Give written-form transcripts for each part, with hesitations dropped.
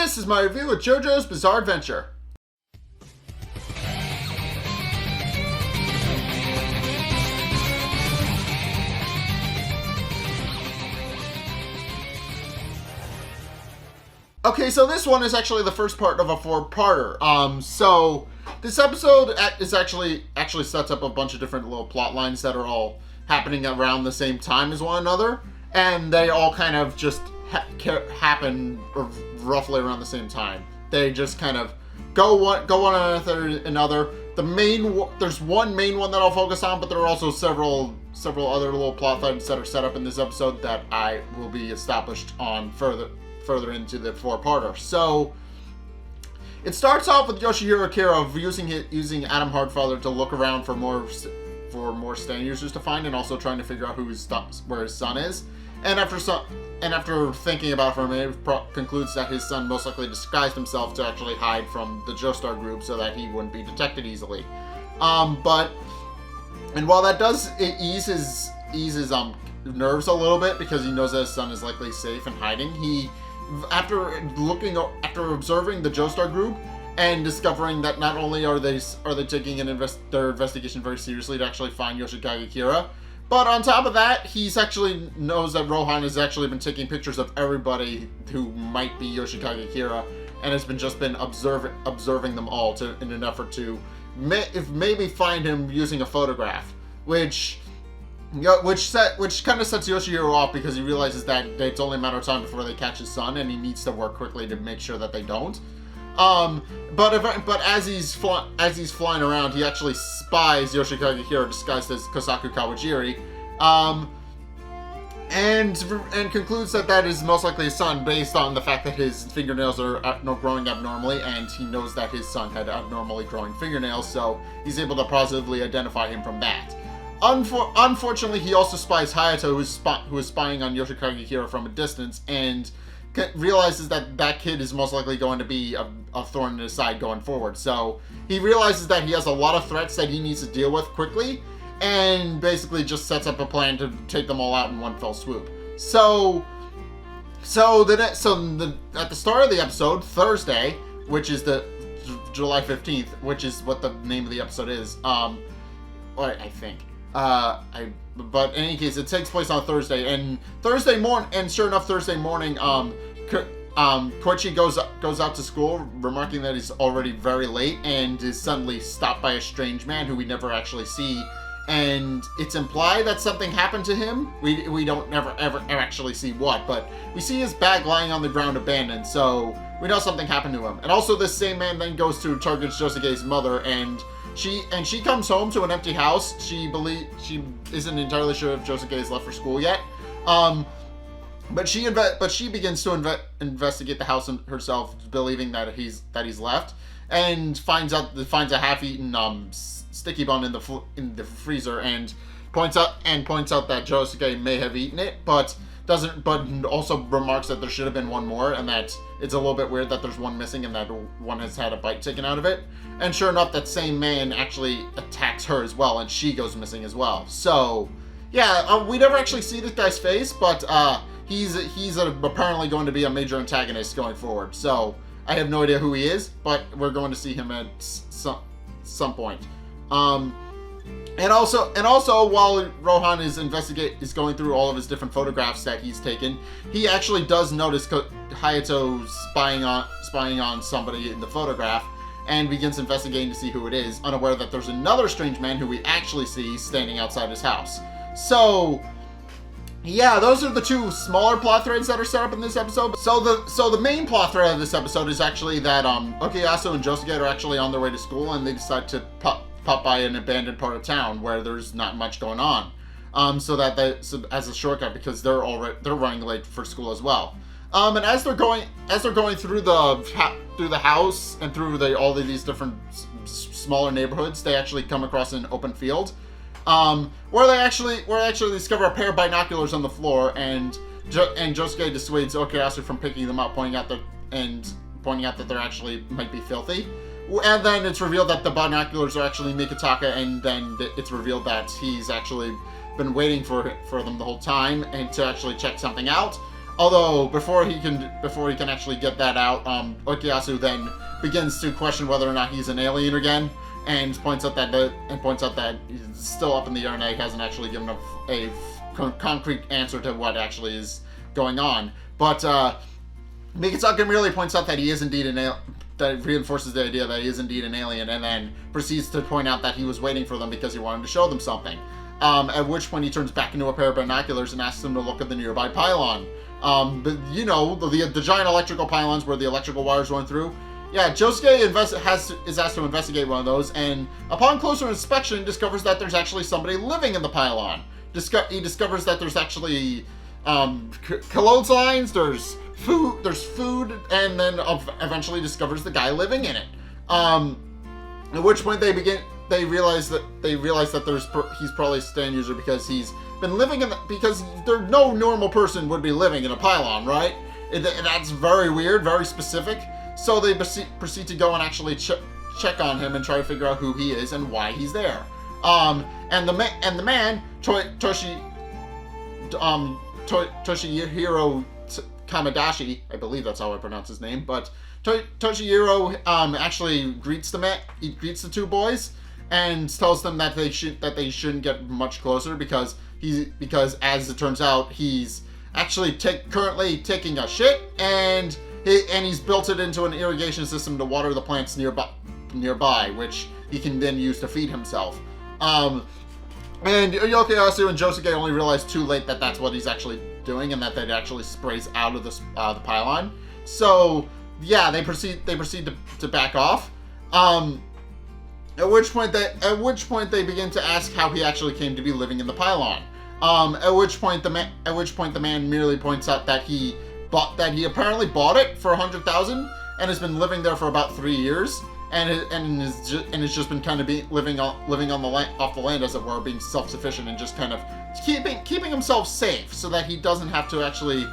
This is my review of JoJo's Bizarre Adventure. Okay, so this one is actually the first part of a four-parter. So this episode is actually sets up a bunch of different little plot lines that are all happening around the same time as one another, and they all kind of just happen roughly around the same time. They just kind of go one after another. There's one main one that I'll focus on, but there are also several other little plot threads that are set up in this episode that I will be established on further into the four-parter. So it starts off with Yoshihiro Kira using Adam Hardfather to look around for more stand users to find, and also trying to figure out where his son is. And after thinking about it for a minute, concludes that his son most likely disguised himself to actually hide from the Joestar Group so that he wouldn't be detected easily. And while that does ease his nerves a little bit, because he knows that his son is likely safe and hiding, after observing the Joestar Group and discovering that not only are they taking their investigation very seriously to actually find Yoshikage Kira, but on top of that, he's actually knows that Rohan has actually been taking pictures of everybody who might be Yoshikage Kira, and has been observing them all in an effort to maybe find him using a photograph, which kind of sets Yoshihiro off, because he realizes that it's only a matter of time before they catch his son, and he needs to work quickly to make sure that they don't. But as he's flying around, he actually spies Yoshikage Kira disguised as Kosaku Kawajiri, and concludes that is most likely his son, based on the fact that his fingernails are growing abnormally, and he knows that his son had abnormally growing fingernails, so he's able to positively identify him from that. Unfortunately, he also spies Hayato, who is spying on Yoshikage Kira from a distance, and realizes that kid is most likely going to be a thorn in his side going forward. So he realizes that he has a lot of threats that he needs to deal with quickly, and basically just sets up a plan to take them all out in one fell swoop. So at the start of the episode, Thursday, which is the July 15th, which is what the name of the episode is, I think. But in any case, it takes place on Thursday, and sure enough, Thursday morning, Koichi goes out to school, remarking that he's already very late, and is suddenly stopped by a strange man who we never actually see, and it's implied that something happened to him. We don't ever actually see what, but we see his bag lying on the ground abandoned, so we know something happened to him. And also, this same man then goes to target Josuke's mother, and she comes home to an empty house. She isn't entirely sure if Josuke has left for school yet. But she begins to investigate the house herself, believing that he's left, and finds a half-eaten sticky bun in the freezer, and points out that Josuke may have eaten it, but also remarks that there should have been one more, and that it's a little bit weird that there's one missing and that one has had a bite taken out of it. And sure enough, that same man actually attacks her as well, and she goes missing as well. So yeah, we never actually see this guy's face, but he's apparently going to be a major antagonist going forward. So I have no idea who he is, but we're going to see him at some point. And also, while Rohan is going through all of his different photographs that he's taken, he actually does notice Hayato spying on somebody in the photograph, and begins investigating to see who it is, unaware that there's another strange man who we actually see standing outside his house. So yeah, those are the two smaller plot threads that are set up in this episode. So the main plot thread of this episode is actually that Okuyasu and Josuke are actually on their way to school, and they decide to pop by an abandoned part of town where there's not much going on, so as a shortcut, because they're running late for school as well. And as they're going through the house and through all of these different smaller neighborhoods, they actually come across an open field, where they actually discover a pair of binoculars on the floor, and Josuke dissuades Okuyasu from picking them up, pointing out that they actually might be filthy. And then it's revealed that the binoculars are actually Mikitaka, and then it's revealed that he's actually been waiting for them the whole time, and to actually check something out. Although before he can actually get that out, Okuyasu then begins to question whether or not he's an alien again, and points out that he's still up in the air and he hasn't actually given a concrete answer to what actually is going on. But Mikitaka merely points out that he is indeed an alien. That reinforces the idea that he is indeed an alien, and then proceeds to point out that he was waiting for them because he wanted to show them something. At which point he turns back into a pair of binoculars and asks them to look at the nearby pylon. But you know, the giant electrical pylons where the electrical wires run through. Yeah, Josuke is asked to investigate one of those, and upon closer inspection, discovers that there's actually somebody living in the pylon. He discovers that there's actually clotheslines, there's food, and then eventually discovers the guy living in it. At which point they realize that he's probably a stand user because he's been living because no normal person would be living in a pylon, right? That's very weird, very specific. So they proceed to go and actually check on him and try to figure out who he is and why he's there. And the man Toshihiro Kamadashi, I believe that's how I pronounce his name, but Toshihiro actually greets the two boys and tells them that they shouldn't get much closer because as it turns out he's actually currently taking a shit and he's built it into an irrigation system to water the plants nearby, which he can then use to feed himself. And Okuyasu and Josuke only realize too late that that's what he's actually doing and that actually sprays out of the pylon. So yeah, they proceed to back off. At which point they begin to ask how he actually came to be living in the pylon. At which point the man merely points out that he apparently bought it for 100,000 and has been living there for about 3 years, and has just been kind of living off the land, as it were, being self-sufficient and just kind of keeping himself safe so that he doesn't have to actually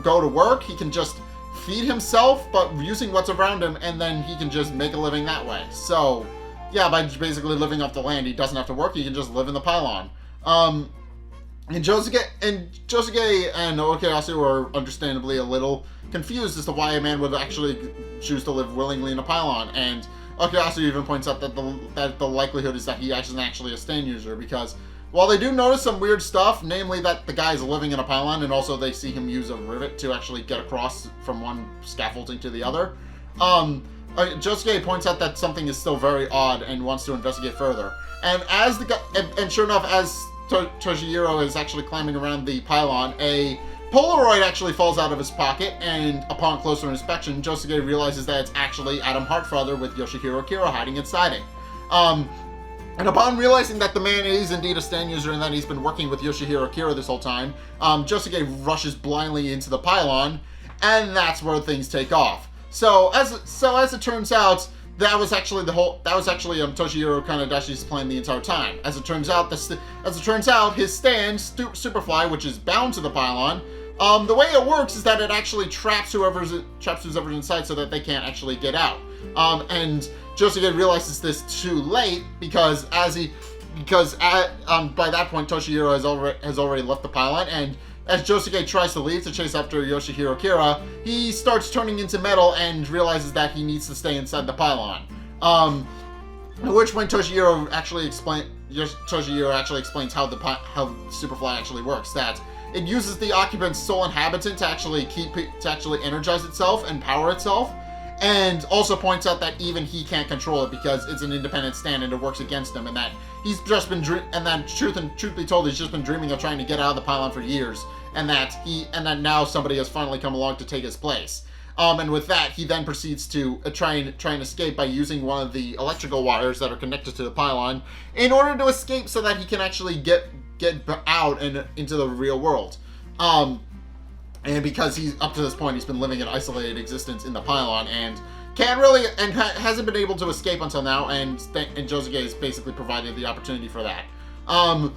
go to work. He can just feed himself, but using what's around him, and then he can just make a living that way. So yeah, by basically living off the land, he doesn't have to work. He can just live in the pylon. And Josuke and Okuyasu are understandably a little confused as to why a man would actually choose to live willingly in a pylon. And Okuyasu even points out that the likelihood is that he isn't actually a stand user, because while they do notice some weird stuff, namely that the guy is living in a pylon, and also they see him use a rivet to actually get across from one scaffolding to the other, Josuke points out that something is still very odd and wants to investigate further. And sure enough, as Toshihiro is actually climbing around the pylon, a Polaroid actually falls out of his pocket, and upon closer inspection, Josuke realizes that it's actually Adam Hartfather with Yoshihiro Kira hiding inside it. And upon realizing that the man is indeed a stand user and that he's been working with Yoshihiro Kira this whole time, Josuke rushes blindly into the pylon, and that's where things take off. So as it turns out, that was actually Toshihiro Kanedashi's plan the entire time. As it turns out, his stand, Superfly, which is bound to the pylon, the way it works is that it actually traps whoever's inside so that they can't actually get out. And Josuke realizes this too late because by that point Toshihiro has already left the pylon, and as Josuke tries to leave to chase after Yoshihiro Kira, he starts turning into metal and realizes that he needs to stay inside the pylon. At which point Toshihiro actually explains how Superfly actually works. That it uses the occupant's sole inhabitant to actually energize itself and power itself, and also points out that even he can't control it because it's an independent stand and it works against him, and that he's just been truth be told, he's just been dreaming of trying to get out of the pylon for years, and that now somebody has finally come along to take his place. And with that, he then proceeds to try and escape by using one of the electrical wires that are connected to the pylon in order to escape so that he can actually get out and into the real world. And because he's up to this point, he's been living an isolated existence in the pylon and hasn't been able to escape until now, and Josuke has basically provided the opportunity for that. But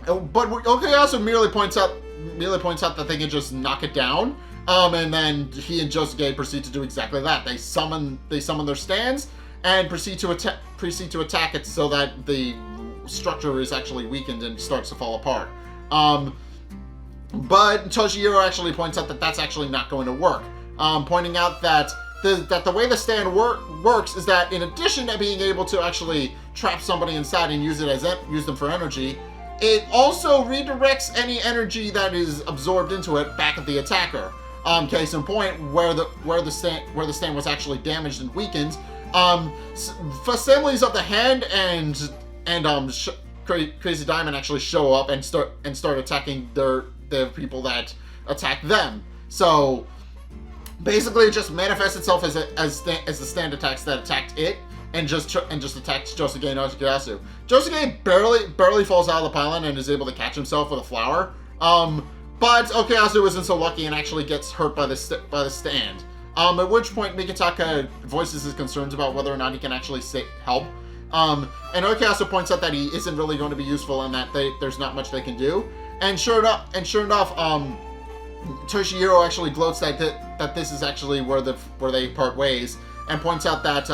Okuyasu merely points out that they can just knock it down, and then he and Josuke proceed to do exactly that. They summon their stands and proceed to attack it so that the structure is actually weakened and starts to fall apart. But Toshihiro actually points out that that's actually not going to work, pointing out that the way the stand works is that in addition to being able to actually trap somebody inside and use them for energy, it also redirects any energy that is absorbed into it back at the attacker. Case in point, where the stand was actually damaged and weakened, facilities of the hand and Crazy Diamond actually show up and start attacking the people that attack them. So basically, it just manifests itself as the stand attacks that attacked it, and just attacks Josuke and Okuyasu. Josuke barely falls out of the pylon and is able to catch himself with a flower. But Okuyasu isn't so lucky and actually gets hurt by the stand. At which point Mikitaka voices his concerns about whether or not he can actually help. And Okuyasu points out that he isn't really going to be useful and that there's not much they can do. And sure enough, Toshihiro actually gloats that this is actually where they part ways, and points out that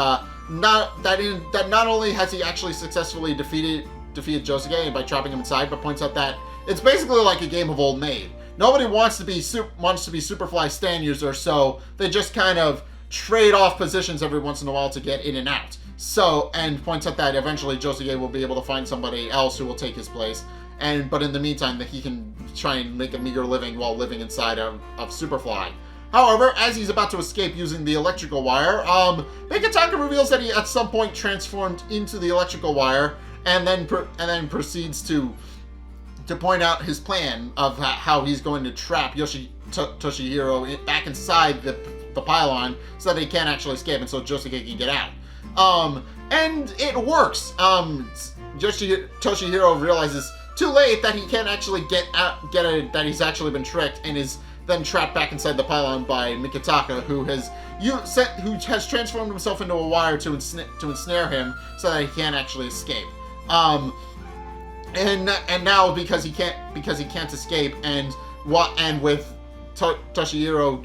not only has he actually successfully defeated Josuke by trapping him inside, but points out that it's basically like a game of old maid. Nobody wants to be Superfly stand user, so they just kind of trade off positions every once in a while to get in and out. So, and points out that eventually Josuke will be able to find somebody else who will take his place. But in the meantime, that he can try and make a meager living while living inside of Superfly. However, as he's about to escape using the electrical wire, Mikitaka reveals that he at some point transformed into the electrical wire, and then proceeds to point out his plan of how he's going to trap Toshihiro back inside the pylon so that he can't actually escape, and so Josuke can get out. And it works. Toshihiro realizes too late that he can't actually get out, that he's actually been tricked, and is then trapped back inside the pylon by Mikitaka, who has transformed himself into a wire to ensnare him so that he can't actually escape. And now because he can't escape, and with Toshihiro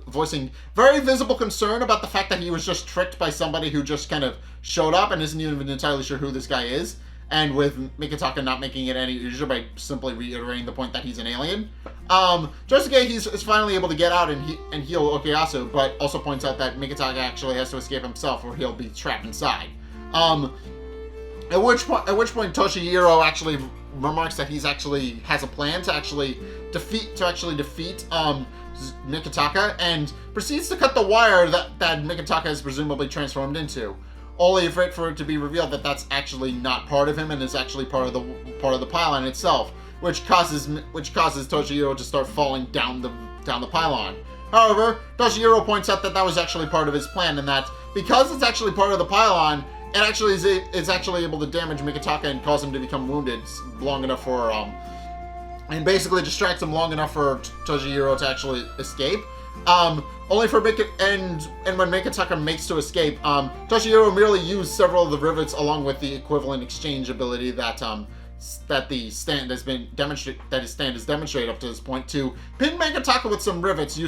voicing very visible concern about the fact that he was just tricked by somebody who just kind of showed up and isn't even entirely sure who this guy is. And with Mikitaka not making it any easier by simply reiterating the point that he's an alien. Josuke is finally able to get out and heal Okuyasu, but also points out that Mikitaka actually has to escape himself or he'll be trapped inside. At which point Toshihiro actually remarks that he's actually has a plan to actually defeat Mikitaka, and proceeds to cut the wire that Mikitaka is presumably transformed into. Only for it to be revealed that that's actually not part of him and is actually part of the pylon itself, which causes Toshihiro to start falling down the pylon. However, Toshihiro points out that was actually part of his plan, and that because it's actually part of the pylon, it's actually able to damage Mikitaka and cause him to become wounded long enough for and basically distracts him long enough for Toshihiro to actually escape. Only for when Mikitaka makes to escape, Toshihiro merely used several of the rivets along with the equivalent exchange ability that his stand has demonstrated up to this point to pin Mikitaka with some rivets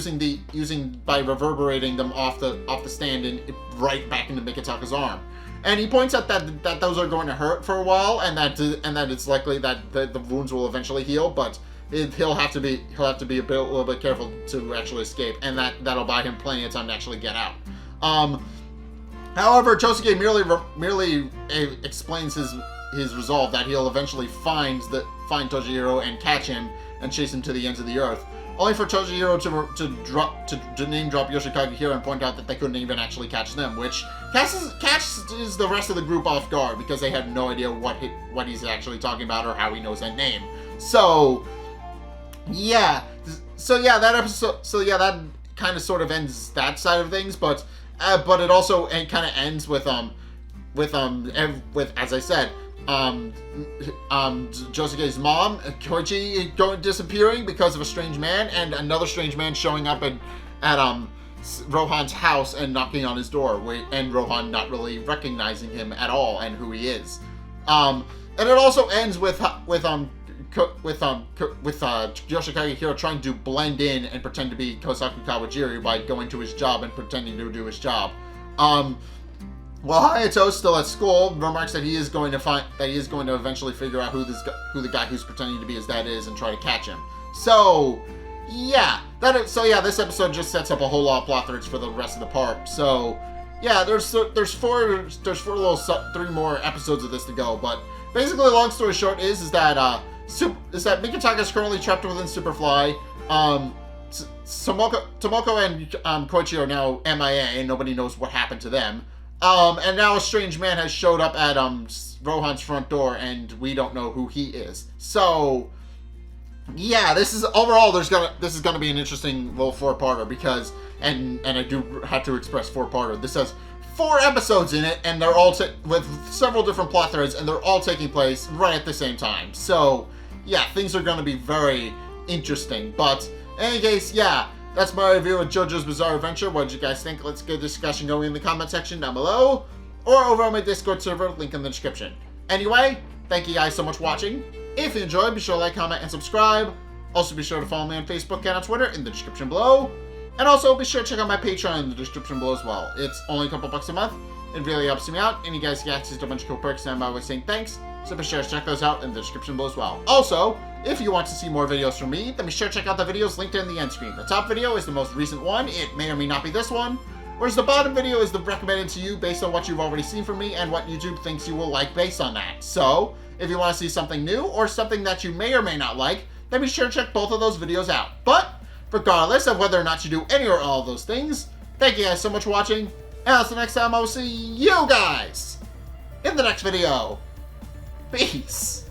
by reverberating them off the stand and right back into Mikitaka's arm. And he points out that those are going to hurt for a while, and that it's likely that the wounds will eventually heal, but he'll have to be a little bit careful to actually escape, and that'll buy him plenty of time to actually get out. However, Josuke merely explains his resolve that he'll eventually find Toshihiro and catch him and chase him to the ends of the earth. Only for Toshihiro to name drop Yoshikage here and point out that they couldn't even actually catch them, which catches the rest of the group off guard because they had no idea what he's actually talking about or how he knows that name. So yeah, that episode. So yeah, that kind of sort of ends that side of things, but it also kind of ends with as I said, Josuke's mom, Koichi, disappearing because of a strange man, and another strange man showing up at Rohan's house and knocking on his door, and Rohan not really recognizing him at all and who he is. And it also ends with Yoshikage Hiro trying to blend in and pretend to be Kosaku Kawajiri by going to his job and pretending to do his job. While Hayato, still at school, remarks that he is going to eventually figure out who the guy who's pretending to be his dad is and try to catch him. So, yeah. This episode just sets up a whole lot of plot threads for the rest of the part. So, yeah, there's three more episodes of this to go. But basically, long story short is that Mikitaka is currently trapped within Superfly. Tomoko and Koichi are now MIA, and nobody knows what happened to them. And now a strange man has showed up at Rohan's front door, and we don't know who he is. So, yeah, this is gonna be an interesting little four-parter because, and I do have to express four-parter. This has 4 episodes in it, and they're all with several different plot threads, and they're all taking place right at the same time. So, yeah, things are gonna be very interesting. But in any case, yeah. That's my review of JoJo's Bizarre Adventure. What did you guys think? Let's get a discussion going in the comment section down below, or over on my Discord server, link in the description. Anyway, thank you guys so much for watching. If you enjoyed, be sure to like, comment, and subscribe. Also, be sure to follow me on Facebook and on Twitter in the description below. And also, be sure to check out my Patreon in the description below as well. It's only a couple bucks a month. It really helps me out, and you guys get access to a bunch of cool perks, and I'm always saying thanks. So be sure to check those out in the description below as well. Also, if you want to see more videos from me, then be sure to check out the videos linked in the end screen. The top video is the most recent one. It may or may not be this one. Whereas the bottom video is the recommended to you based on what you've already seen from me and what YouTube thinks you will like based on that. So, if you want to see something new or something that you may or may not like, then be sure to check both of those videos out. But, regardless of whether or not you do any or all of those things, thank you guys so much for watching, and until next time, I will see you guys in the next video. Peace.